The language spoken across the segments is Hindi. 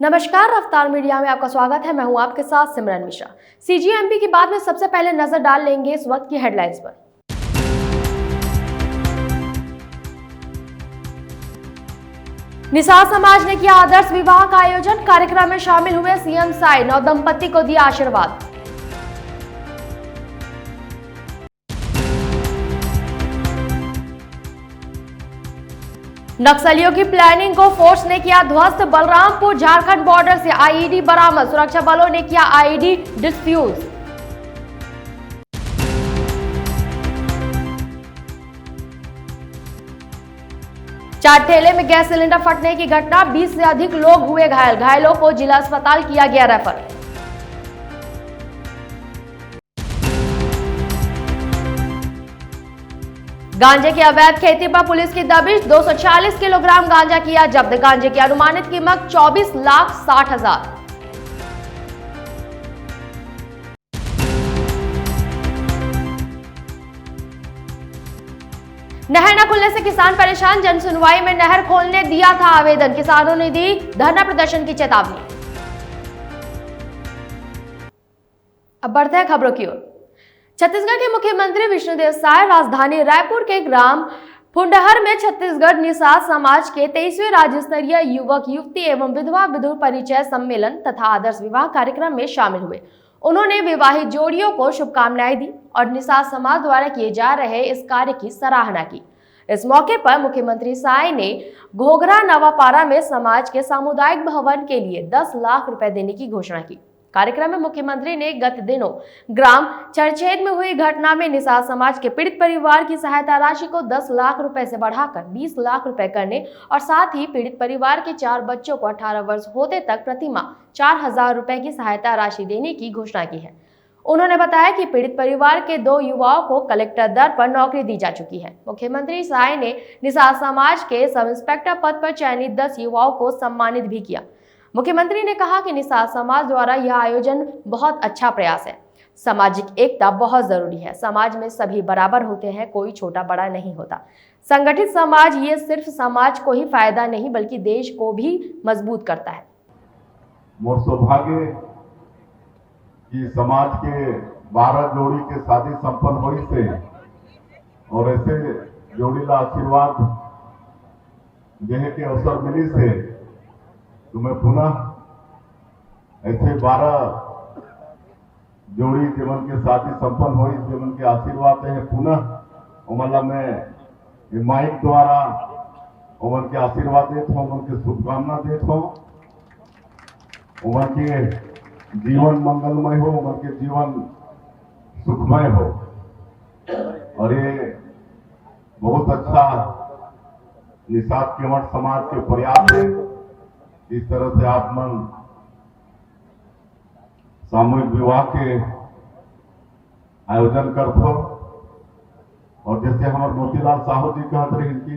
नमस्कार, रफ्तार मीडिया में आपका स्वागत है। मैं हूं आपके साथ सिमरन मिश्रा। सीजीएमबी की बात में सबसे पहले नजर डाल लेंगे इस वक्त की हेडलाइंस पर। निसार समाज ने किया आदर्श विवाह का आयोजन। कार्यक्रम में शामिल हुए सीएम साई, नवदंपति को दिया आशीर्वाद। नक्सलियों की प्लानिंग को फोर्स ने किया ध्वस्त। बलरामपुर झारखंड बॉर्डर से आईईडी बरामद। सुरक्षा बलों ने किया आईईडी डिस्फ्यूज। चार ठेले में गैस सिलेंडर फटने की घटना, 20 से अधिक लोग हुए घायल। घायलों को जिला अस्पताल किया गया रेफर। गांजे की अवैध खेती पर पुलिस की दबिश, 240 किलोग्राम गांजा किया जब्त। गांजे की अनुमानित कीमत 24,60,000। नहर न खुलने से किसान परेशान, जन सुनवाई में नहर खोलने दिया था आवेदन। किसानों ने दी धरना प्रदर्शन की चेतावनी। अब बढ़ते हैं खबरों की ओर। छत्तीसगढ़ के मुख्यमंत्री विष्णुदेव साय राजधानी रायपुर के ग्राम फुंडहर में छत्तीसगढ़ निषाद समाज के 23वें राज्य स्तरीय युवक युवती एवं विधवा विधु परिचय सम्मेलन तथा आदर्श विवाह कार्यक्रम में शामिल हुए। उन्होंने विवाहित जोड़ियों को शुभकामनाएं दी और निषाद समाज द्वारा किए जा रहे इस कार्य की सराहना की। इस मौके पर मुख्यमंत्री साय ने घोघरा नवापारा में समाज के सामुदायिक भवन के लिए 10 लाख रुपए देने की घोषणा की। कार्यक्रम में मुख्यमंत्री ने गत दिनों ग्राम चरछेद में हुई घटना में निषाद समाज के पीड़ित परिवार की सहायता राशि को 10 लाख रुपए से बढ़ाकर 20 लाख रुपए करने और साथ ही पीड़ित परिवार के 4 बच्चों को 18 वर्ष होते तक प्रतिमाह 4,000 रुपए की सहायता राशि देने की घोषणा की है। उन्होंने बताया कि पीड़ित परिवार के 2 युवाओं को कलेक्टर दर पर नौकरी दी जा चुकी है। मुख्यमंत्री साय ने निषाद समाज के सब इंस्पेक्टर पद पर चयनित 10 युवाओं को सम्मानित भी किया। मुख्यमंत्री ने कहा कि निषाद समाज द्वारा यह आयोजन बहुत अच्छा प्रयास है। सामाजिक एकता बहुत जरूरी है। समाज में सभी बराबर होते हैं, कोई छोटा बड़ा नहीं होता। संगठित समाज ये सिर्फ समाज को ही फायदा नहीं बल्कि देश को भी मजबूत करता है। मोर सौभाग्य कि समाज के 12 जोड़ी के शादी संपन्न हुई से और ऐसे जोड़ी ला आशीर्वाद देने के अवसर मिली से तो मैं पुनः ऐसे 12 जोड़ी जीवन के शादी संपन्न हुई जीवन के आशीर्वाद है पुनः उमला में माइक द्वारा उमन के आशीर्वाद देता हूँ, उमन के शुभकामना देता हूँ। उमन के जीवन मंगलमय हो, उमन के जीवन सुखमय हो। और ये बहुत अच्छा निषाद केवट समाज के प्रयास है। इस तरह से आप मन सामूहिक विवाह के आयोजन करते हो। और जैसे हमारे मोतीलाल साहू जी कहते रहे कि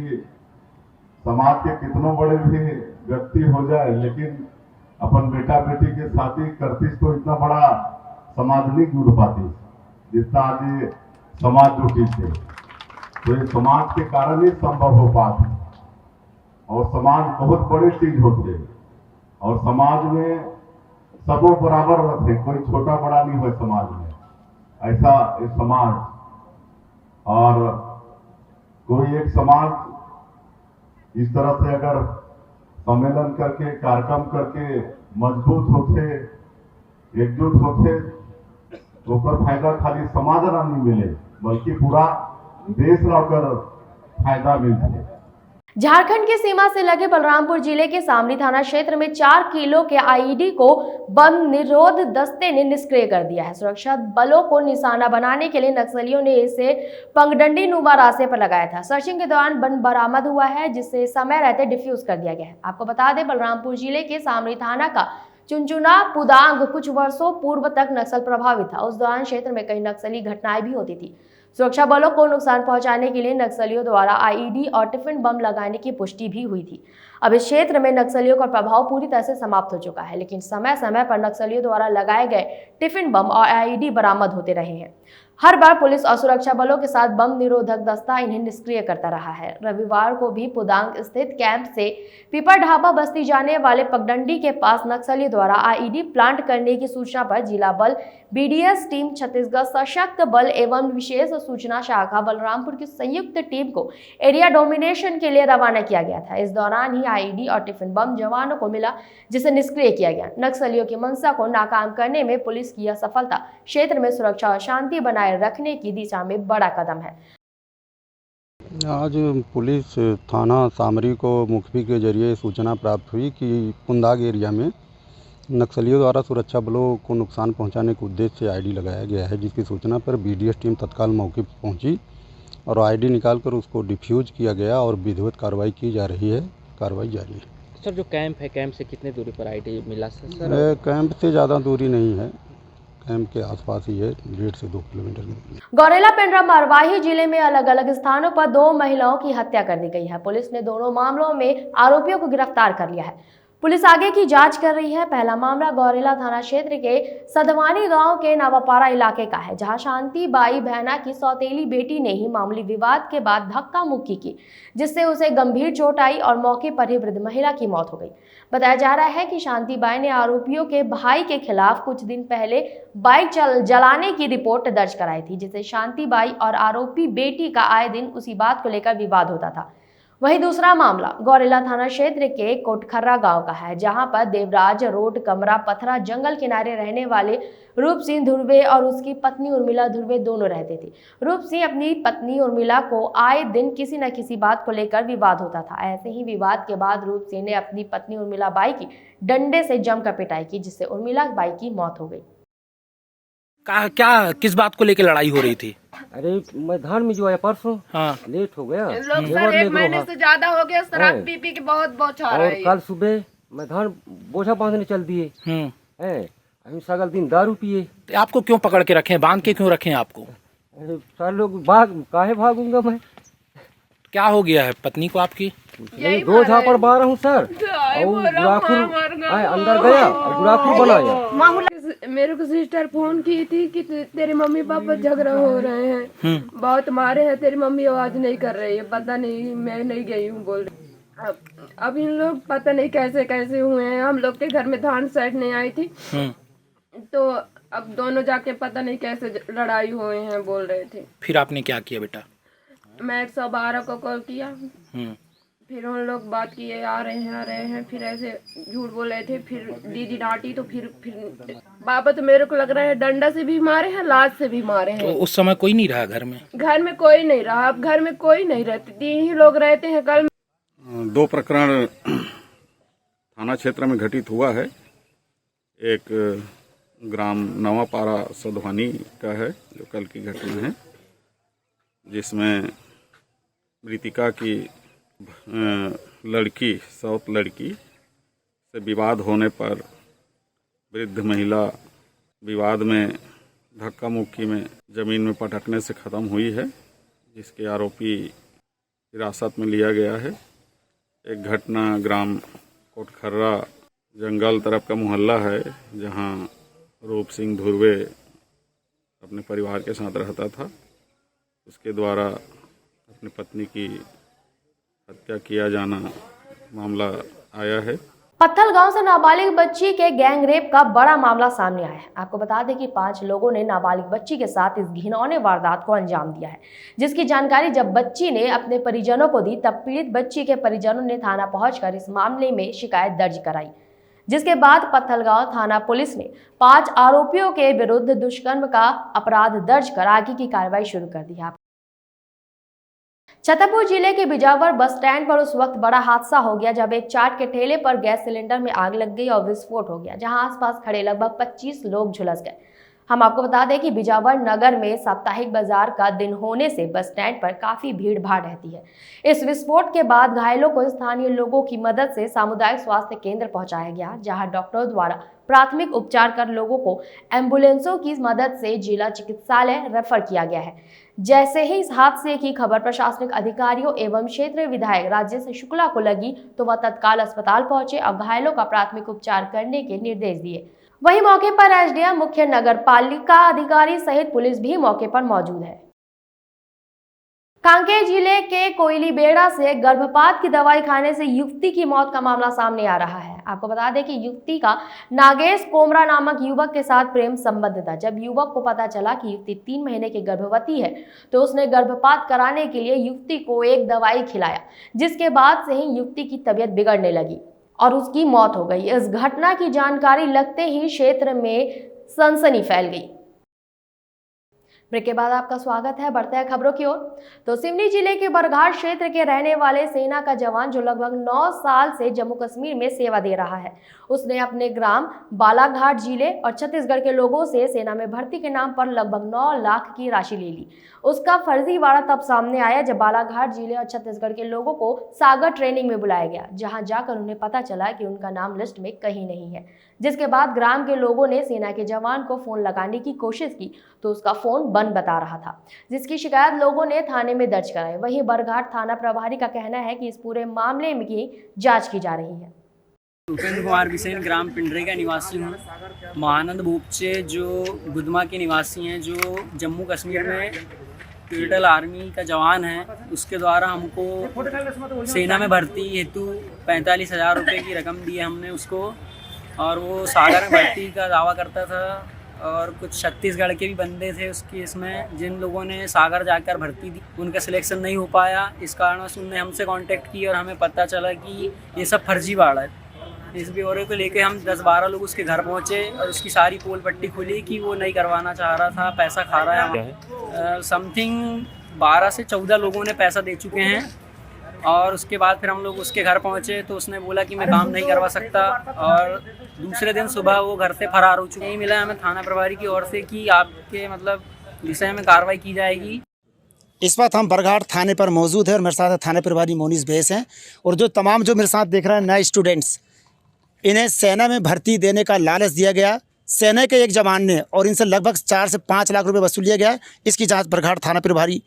समाज के कितनों बड़े भी व्यक्ति हो जाए लेकिन अपन बेटा बेटी के शादी करतीस तो इतना बड़ा समाज नहीं जुड़ पाती जितना आज ये समाज जुटी थे। तो ये समाज के कारण ही संभव हो पाती और समाज बहुत बड़ी चीज होती है और समाज में सबो बराबर रहते, कोई छोटा बड़ा नहीं हो समाज में। ऐसा इस समाज और कोई एक समाज इस तरह से अगर सम्मेलन करके कार्यक्रम करके मजबूत होते एकजुट होते तो फायदा खाली समाज ना नहीं मिले बल्कि पूरा देश ला फायदा मिलते। झारखंड की सीमा से लगे बलरामपुर जिले के सामरी थाना क्षेत्र में 4 किलो के आईईडी को बम निरोध दस्ते ने निष्क्रिय कर दिया है। सुरक्षा बलों को निशाना बनाने के लिए नक्सलियों ने इसे पगडंडी नुमा रास्ते पर लगाया था। सर्चिंग के दौरान बम बरामद हुआ है जिसे समय रहते डिफ्यूज कर दिया गया है। आपको बता दें, बलरामपुर जिले के सामरी थाना का चुनचुना पुदांग कुछ वर्षों पूर्व तक नक्सल प्रभावित था। उस दौरान क्षेत्र में कई नक्सली घटनाएं भी होती थी। सुरक्षा बलों को नुकसान पहुंचाने के लिए नक्सलियों द्वारा आईईडी और टिफिन बम लगाने की पुष्टि भी हुई थी। अब इस क्षेत्र में नक्सलियों का प्रभाव पूरी तरह से समाप्त हो चुका है, लेकिन समय समय पर नक्सलियों द्वारा लगाए गए टिफिन बम और आईईडी बरामद होते रहे हैं। हर बार पुलिस और सुरक्षा बलों के साथ बम निरोधक दस्ता इन्हें निष्क्रिय करता रहा है। रविवार को भी पुदांग स्थित कैंप से पीपर ढाबा बस्ती जाने वाले पगडंडी के पास नक्सलियों द्वारा आईईडी प्लांट करने की सूचना पर जिला बल, बीडीएस टीम, छत्तीसगढ़ सशक्त बल एवं विशेष सूचना शाखा बलरामपुर की संयुक्त टीम को एरिया डोमिनेशन के लिए रवाना किया गया था। इस दौरान ही आईईडी और टिफिन बम जवानों को मिला, जिसे निष्क्रिय किया गया। नक्सलियों की मंशा को नाकाम करने में पुलिस की यह सफलता क्षेत्र में सुरक्षा और शांति बनाए रखने की दिशा में बड़ा कदम है। आज पुलिस थाना सामरी को मुखबिर के जरिए सूचना प्राप्त हुई कि पुंदाग एरिया में नक्सलियों द्वारा सुरक्षा बलों को नुकसान पहुंचाने के उद्देश्य से आईडी लगाया गया है, जिसकी सूचना पर बीडीएस टीम तत्काल मौके पर पहुंची और आईडी निकालकर उसको डिफ्यूज किया गया और विधिवत कार्रवाई की जा रही है। कार्रवाई जारी है। सर, जो कैंप है, कैंप से कितनी दूरी पर आईडी मिला सर? कैंप से ज़्यादा दूरी नहीं है, कैंप के आसपास ही है, 1.5 से 2 किलोमीटर की दूरी। गौरेला पेंड्रा मरवाही जिले में अलग अलग स्थानों पर 2 महिलाओं की हत्या कर दी गई है। पुलिस ने दोनों मामलों में आरोपियों को गिरफ्तार कर लिया है। पुलिस आगे की जांच कर रही है। पहला मामला गौरेला थाना क्षेत्र के सदवानी गांव के नवापारा इलाके का है, जहां शांति बाई बहना की सौतेली बेटी ने ही मामूली विवाद के बाद धक्का मुक्की की, जिससे उसे गंभीर चोट आई और मौके पर ही वृद्ध महिला की मौत हो गई। बताया जा रहा है कि शांति बाई ने आरोपियों के भाई के खिलाफ कुछ दिन पहले बाइक जलाने की रिपोर्ट दर्ज कराई थी, जिससे शांति बाई और आरोपी बेटी का आए दिन उसी बात को लेकर विवाद होता था। वहीं दूसरा मामला गौरेला थाना क्षेत्र के कोटखर्रा गांव का है, जहां पर देवराज रोड कमरा पथरा जंगल किनारे रहने वाले रूप सिंह धुर्वे और उसकी पत्नी उर्मिला धुर्वे दोनों रहते थे। रूप सिंह अपनी पत्नी उर्मिला को आए दिन किसी न किसी बात को लेकर विवाद होता था। ऐसे ही विवाद के बाद रूप सिंह ने अपनी पत्नी उर्मिला बाई की डंडे से जमकर पिटाई की, जिससे उर्मिला बाई की मौत हो गई। क्या किस बात को लेकर लड़ाई हो रही थी? अरे मैं धान में जो आया परसों, हाँ, लेट हो गया। लोग सर 1 महीने से ज्यादा हो गया, शराब पी पी के बहुत बौछार और है। कल सुबह मैं धान बोझा बांधने चल दिए हैं, हम सगल दिन दारू पिए। तो आपको क्यों पकड़ के रखे, बांध के क्यों रखे आपको? अरे सारे लोग काहे भागूंगा मैं? क्या हो गया है पत्नी को आपकी? नहीं, 2 झापड़ मारा हूँ सर, और गुड़ाखुर अंदर गया और गुड़ाखुर बनाया। मेरे को सिस्टर फोन की थी कि तेरे मम्मी पापा झगड़ा हो रहे हैं, बहुत मारे हैं, तेरी मम्मी आवाज नहीं कर रही है, पता नहीं, मैं नहीं गई हूँ बोल रही। अब इन लोग पता नहीं कैसे कैसे हुए हैं। हम लोग के घर में धान सेटने आई थी, तो अब दोनों जाके पता नहीं कैसे लड़ाई हुए हैं बोल रहे थे। फिर आपने क्या किया बेटा? मैं 112 को कॉल किया, फिर उन लोग बात किए, आ रहे हैं, फिर ऐसे झूठ बोल रहे थे। फिर दीदी डांटी तो फिर बाबा तो मेरे को लग रहा है डंडा से भी मारे हैं, लात से भी मारे हैं। तो उस समय कोई नहीं रहा घर में? घर में कोई नहीं रहा, अब घर में कोई नहीं रहते, 3 ही लोग रहते हैं। कल 2 प्रकरण थाना क्षेत्र में घटित हुआ है। एक ग्राम नवापारा सदवानी का है, जो कल की घटना है, जिसमें मृतिका की लड़की, सौत लड़की से विवाद होने पर वृद्ध महिला विवाद में धक्का मुक्की में जमीन में पटकने से ख़त्म हुई है, जिसके आरोपी हिरासत में लिया गया है। एक घटना ग्राम कोटखर्रा जंगल तरफ का मोहल्ला है, जहां रूप सिंह धुर्वे अपने परिवार के साथ रहता था, उसके द्वारा अपनी पत्नी की हत्या किया जाना मामला आया है। पत्थल गांव से नाबालिग बच्ची के गैंग रेप का बड़ा मामला सामने आया है। आपको बता दें कि 5 लोगों ने नाबालिग बच्ची के साथ इस घिनौने वारदात को अंजाम दिया है, जिसकी जानकारी जब बच्ची ने अपने परिजनों को दी, तब पीड़ित बच्ची के परिजनों ने थाना पहुंचकर इस मामले में शिकायत दर्ज कराई, जिसके बाद पत्थलगांव थाना पुलिस ने 5 आरोपियों के विरुद्ध दुष्कर्म का अपराध दर्ज कर आगे की कार्रवाई शुरू कर दी है। छतरपुर जिले के बिजावर बस स्टैंड पर उस वक्त बड़ा हादसा हो गया जब एक चाट के ठेले पर गैस सिलेंडर में आग लग गई और विस्फोट हो गया, जहां आसपास खड़े लगभग 25 लोग झुलस गए। हम आपको बता दें कि बिजावर नगर में साप्ताहिक बाजार का दिन होने से बस स्टैंड पर काफी भीड़ भाड़ रहती है। इस विस्फोट के बाद घायलों को स्थानीय लोगों की मदद से सामुदायिक स्वास्थ्य केंद्र पहुंचाया गया, जहां डॉक्टरों द्वारा प्राथमिक उपचार कर लोगों को एम्बुलेंसों की मदद से जिला चिकित्सालय रेफर किया गया है। जैसे ही इस हादसे की खबर प्रशासनिक अधिकारियों एवं क्षेत्रीय विधायक राजेश शुक्ला को लगी तो वह तत्काल अस्पताल पहुंचे और घायलों का प्राथमिक उपचार करने के निर्देश दिए। वहीं मौके पर एसडीएम, मुख्य नगर पालिका अधिकारी सहित पुलिस भी मौके पर मौजूद है। कांकेर जिले के कोयली बेड़ा से गर्भपात की दवाई खाने से युवती की मौत का मामला सामने आ रहा है। आपको बता दें कि युवती का नागेश कोमरा नामक युवक के साथ प्रेम संबंध था। जब युवक को पता चला कि युवती 3 महीने की गर्भवती है तो उसने गर्भपात कराने के लिए युवती को एक दवाई खिलाया, जिसके बाद से ही युवती की तबीयत बिगड़ने लगी और उसकी मौत हो गई। इस घटना की जानकारी लगते ही क्षेत्र में सनसनी फैल गई। ब्रेक के बाद आपका स्वागत है। बढ़ते हैं खबरों की ओर। तो सिवनी जिले के बरघाट क्षेत्र के रहने वाले सेना का जवान जो लगभग 9 साल से जम्मू कश्मीर में सेवा दे रहा है, उसने अपने ग्राम बालाघाट जिले और छत्तीसगढ़ के लोगों से सेना में भर्ती के नाम पर लगभग 9 लाख की राशि ले ली। उसका फर्जीवाड़ा तब सामने आया जब बालाघाट जिले और छत्तीसगढ़ के लोगों को सागर ट्रेनिंग में बुलाया गया, जहां जाकर उन्हें पता चला कि उनका नाम लिस्ट में कहीं नहीं है। जिसके बाद ग्राम के लोगों ने सेना के जवान को फोन लगाने की कोशिश की तो उसका फोन बंद बता रहा था, जिसकी शिकायत लोगों ने थाने में दर्ज कराई। वहीं बरघाट थाना प्रभारी का कहना है कि इस पूरे मामले की जांच की जा रही है। उपेंद्र कुमार बिसेन ग्राम पिंडरे का निवासी हूँ। महानंद भूपचे जो गुदमा के निवासी हैं, जो जम्मू कश्मीर में टेरिटोरियल आर्मी का जवान है, उसके द्वारा हमको सेना में भर्ती हेतु 45,000 रुपये की रकम दी है हमने उसको, और वो सागर में भर्ती का दावा करता था। और कुछ छत्तीसगढ़ के भी बंदे थे उसकी इसमें, जिन लोगों ने सागर जाकर भर्ती दी, उनका सिलेक्शन नहीं हो पाया। इस कारण उन्होंने हमसे कांटेक्ट की और हमें पता चला कि ये सब फर्जीवाड़ा है। इस ब्यौरे को लेके हम 10-12 लोग उसके घर पहुंचे और उसकी सारी पोल पट्टी खुली कि वो नहीं करवाना चाह रहा था, पैसा खा रहा है। समथिंग 12 से 14 लोगों ने पैसा दे चुके हैं। और उसके बाद फिर हम लोग उसके घर पहुंचे तो उसने बोला कि मैं काम नहीं करवा सकता, और दूसरे दिन सुबह वो घर से फरार हो चुके। यही मिला हमें थाना प्रभारी की ओर से कि आपके मतलब विषय में कार्रवाई की जाएगी। इस वक्त हम बरघाट थाने पर मौजूद है और मेरे साथ थाना प्रभारी मोनिस बेस हैं। और जो तमाम जो मेरे साथ देख रहे हैं नए स्टूडेंट्स, इन्हें सेना में भर्ती देने का लालच दिया गया सेना के एक जवान ने, और इनसे लगभग 4 से 5 लाख रुपए वसूल लिया गया। इसकी जांच बरघाट थाना प्रभारी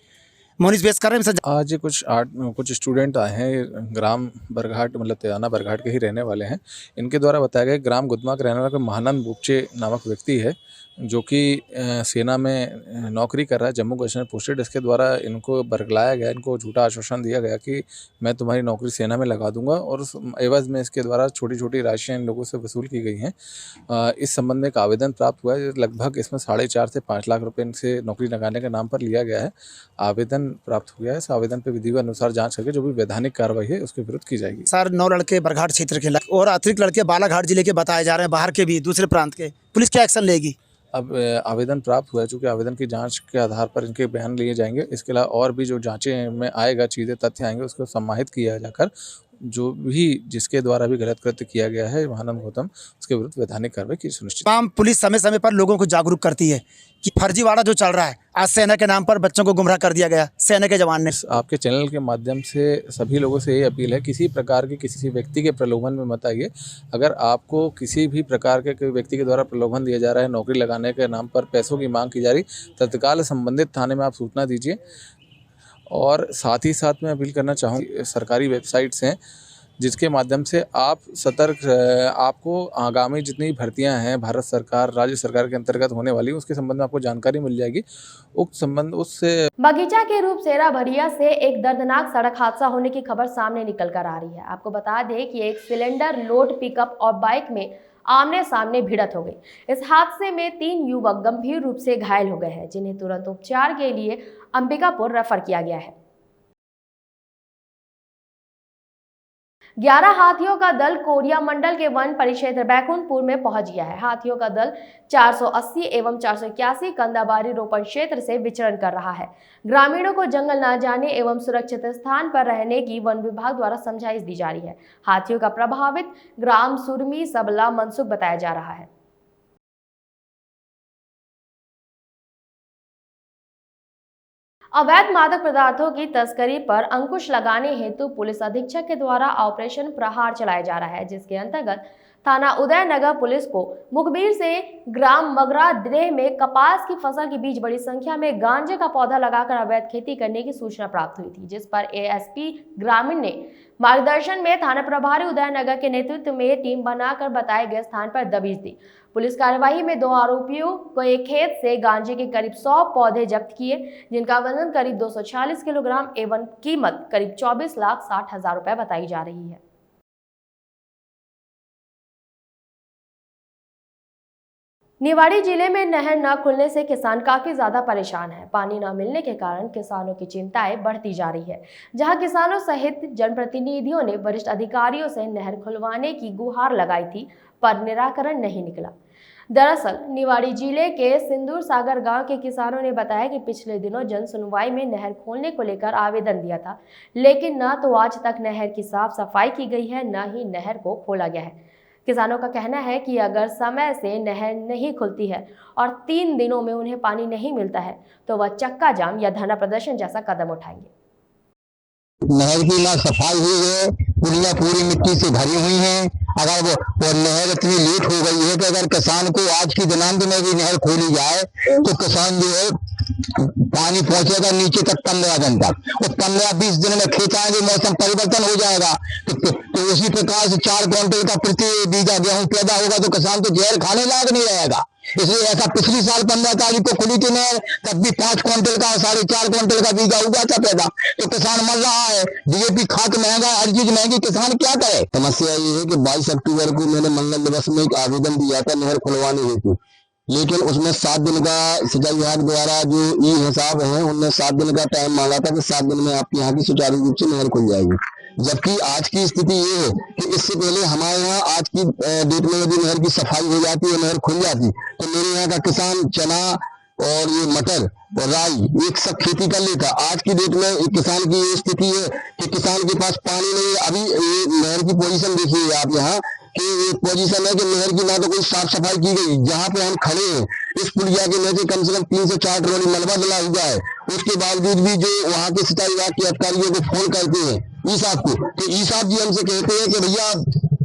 मोनिस बेस कर रहे हैं। आज कुछ स्टूडेंट आए हैं ग्राम बरघाट, मतलब तेराना बरघाट के ही रहने वाले हैं। इनके द्वारा बताया गया ग्राम गुदमा के रहने वाला महानंद बुपचे नामक व्यक्ति है, जो कि सेना में नौकरी कर रहा है, जम्मू कश्मीर पोस्टेड। इसके द्वारा इनको बरगलाया गया, इनको झूठा आश्वासन दिया गया कि मैं तुम्हारी नौकरी सेना में लगा दूंगा, और उस एवज में इसके द्वारा छोटी छोटी राशियाँ इन लोगों से वसूल की गई हैं। इस संबंध में एक आवेदन प्राप्त हुआ है। लगभग इसमें 4.5 से 5 लाख रुपये इनसे नौकरी लगाने के नाम पर लिया गया है। आवेदन प्राप्त हुआ है। इस आवेदन पर विधि के अनुसार जाँच करके जो भी वैधानिक कार्रवाई है उसके विरुद्ध की जाएगी। सर 9 लड़के बरघाट क्षेत्र के और अतिरिक्त लड़के बालाघाट जिले के बताए जा रहे हैं, बाहर के भी, दूसरे प्रांत के। पुलिस क्या एक्शन लेगी? अब आवेदन प्राप्त हुआ है, चूँकि आवेदन की जांच के आधार पर इनके बयान लिए जाएंगे। इसके अलावा और भी जो जांचें में आएगा, चीज़ें तथ्य आएंगे, उसको सम्मानित किया जाकर जो भी जिसके द्वारा भी गलत कृत्य किया गया है महानंद गौतम, उसके विरुद्ध वैधानिक कार्रवाई की सुनिश्चित। तमाम पुलिस समय समय पर लोगों को जागरूक करती है कि फर्जीवाड़ा जो चल रहा है, आज सेना के नाम पर बच्चों को गुमराह कर दिया गया सेना के जवान ने। आपके चैनल के माध्यम से सभी लोगों से ये अपील है, किसी प्रकार के किसी व्यक्ति के प्रलोभन में मत आइए। अगर आपको किसी भी प्रकार के व्यक्ति के द्वारा प्रलोभन दिया जा रहा है, नौकरी लगाने के नाम पर पैसों की मांग की जा रही, तत्काल संबंधित थाने में आप सूचना दीजिए। और साथ ही साथ मैं अपील करना चाहूँगी, सरकारी वेबसाइट्स हैं जिसके माध्यम से आप सतर्क, आपको आगामी जितनी भर्तियां हैं भारत सरकार, राज्य सरकार के अंतर्गत होने वाली, उसके संबंध में आपको जानकारी मिल जाएगी। उक्त संबंध उससे बगीचा के रूपसेरा भरिया से एक दर्दनाक सड़क हादसा होने की खबर सामने निकल कर आ रही है। आपको बता दें कि एक सिलेंडर लोड पिकअप और बाइक में आमने सामने भिड़त हो गई। इस हादसे में 3 युवक गंभीर रूप से घायल हो गए हैं, जिन्हें तुरंत उपचार के लिए अंबिकापुर रेफर किया गया है। 11 हाथियों का दल कोरिया मंडल के वन परिक्षेत्र बैकुंठपुर में पहुंच गया है। हाथियों का दल 480 एवं 481 कंदाबारी रोपण क्षेत्र से विचरण कर रहा है। ग्रामीणों को जंगल न जाने एवं सुरक्षित स्थान पर रहने की वन विभाग द्वारा समझाइश दी जा रही है। हाथियों का प्रभावित ग्राम सुरमी सबला मनसुख बताया जा रहा है। अवैध मादक पदार्थों की तस्करी पर अंकुश लगाने हेतु पुलिस अधीक्षक के द्वारा ऑपरेशन प्रहार चलाया जा रहा है, जिसके अंतर्गत थाना उदयनगर पुलिस को मुखबिर से ग्राम मगरा देह में कपास की फसल के बीच बड़ी संख्या में गांजे का पौधा लगाकर अवैध खेती करने की सूचना प्राप्त हुई थी, जिस पर एएसपी ग्रामीण ने मार्गदर्शन में थाना प्रभारी उदयनगर के नेतृत्व में टीम बनाकर बताए गए स्थान पर दबिश दी। पुलिस कार्यवाही में 2 आरोपियों को एक खेत से गांजे के करीब 100 पौधे जब्त किए, जिनका वजन करीब 240 किलोग्राम एवं कीमत करीब 24,60,000 रुपए बताई जा रही है। निवाड़ी जिले में नहर न खुलने से किसान काफी ज्यादा परेशान हैं। पानी न मिलने के कारण किसानों की चिंताएं बढ़ती जा रही है। जहां किसानों सहित जनप्रतिनिधियों ने वरिष्ठ अधिकारियों से नहर खुलवाने की गुहार लगाई थी, पर निराकरण नहीं निकला। दरअसल निवाड़ी जिले के सिंदूर सागर गांव के किसानों ने बताया कि पिछले दिनों जन सुनवाई में नहर खोलने को लेकर आवेदन दिया था, लेकिन न तो आज तक नहर की साफ सफाई की गई है, न ही नहर को खोला गया है। किसानों का कहना है कि अगर समय से नहर नहीं खुलती है और 3 दिनों में उन्हें पानी नहीं मिलता है तो वह चक्का जाम या धरना प्रदर्शन जैसा कदम उठाएंगे। नहर की ना सफाई हुई है, पुलियां पूरी मिट्टी से भरी हुई हैं। अगर वो नहर इतनी लेट हो गई है कि अगर किसान को आज की दिनांक में भी नहर खोली जाए तो किसान जो है पानी पहुंचेगा नीचे तक 15 दिन तक, और 15-20 दिन में खेत आएंगे, मौसम परिवर्तन हो जाएगा। तो उसी प्रकार से 4 क्विंटल का प्रति बीघा गेहूं पैदा होगा तो किसान तो जहर खाने लायक नहीं रहेगा। इसलिए ऐसा पिछली साल 15 तारीख को खुली थी नहर, तब भी 5 क्विंटल का 4.5 क्विंटल का बीघा हुआ था पैदा, तो किसान मर रहा है। डीएपी खाद महंगा, हर चीज महंगी, किसान क्या करे। समस्या ये है कि 22 अक्टूबर को मैंने मंगल दिवस में एक आवेदन दिया था नहर खुलवाने हेतु, लेकिन उसमें 7 दिन का सिंचाई विभाग द्वारा जो ई हिसाब है उनने 7 दिन का टाइम मांगा था कि 7 दिन में आपके यहाँ की सुचारू रूप से नहर खुल जाएगी। जबकि आज की स्थिति ये है कि इससे पहले हमारे यहाँ आज की डेट में यदि नहर की सफाई हो जाती है, नहर खुल जाती, तो मेरे यहाँ का किसान चना और ये मटर और राई एक सब खेती कर लेता। आज की डेट में किसान की ये स्थिति है कि किसान के पास पानी नहीं है। अभी ये नहर की पोजीशन देखिए आप यहाँ कि एक पोजीशन है कि नहर की ना तो कोई साफ सफाई की गई। जहाँ पे हम खड़े हैं इस पुलिया के नीचे कम से कम 3 से 4 ट्रॉली मलबा डला हुआ है। उसके बावजूद भी जो वहाँ के सिंचाई विभाग के अधिकारियों को फोन करते हैं ई साहब को, तो ई साहब जी हमसे कहते हैं कि भैया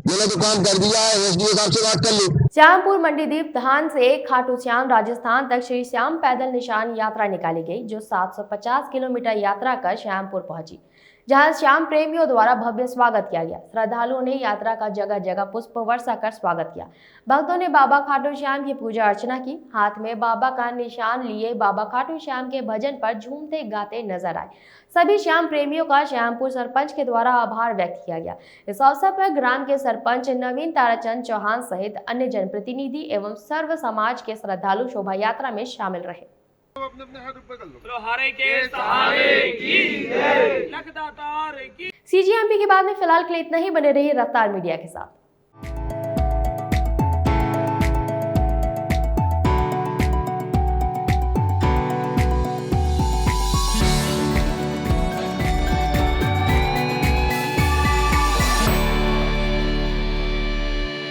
मैंने तो काम कर दिया है, एसडीओ साहब से बात कर लो। श्यामपुर मंडीदीप धान से खाटू श्याम राजस्थान तक श्री श्याम पैदल निशान यात्रा निकाली गई, जो 750 किलोमीटर यात्रा कर श्यामपुर पहुंची, जहां श्याम प्रेमियों द्वारा भव्य स्वागत किया गया। श्रद्धालुओं ने यात्रा का जगह जगह पुष्प वर्षा कर स्वागत किया। भक्तों ने बाबा खाटू श्याम की पूजा अर्चना की, हाथ में बाबा का निशान लिए बाबा खाटू श्याम के भजन पर झूमते गाते नजर आए। सभी श्याम प्रेमियों का श्यामपुर सरपंच के द्वारा आभार व्यक्त किया गया। इस अवसर पर ग्राम के सरपंच नवीन ताराचंद चौहान सहित अन्य जनप्रतिनिधि एवं सर्व समाज के श्रद्धालु शोभा यात्रा में शामिल रहे। CGMP के बाद में फिलहाल के लिए इतना ही। बने रहिए रफ्तार मीडिया के साथ।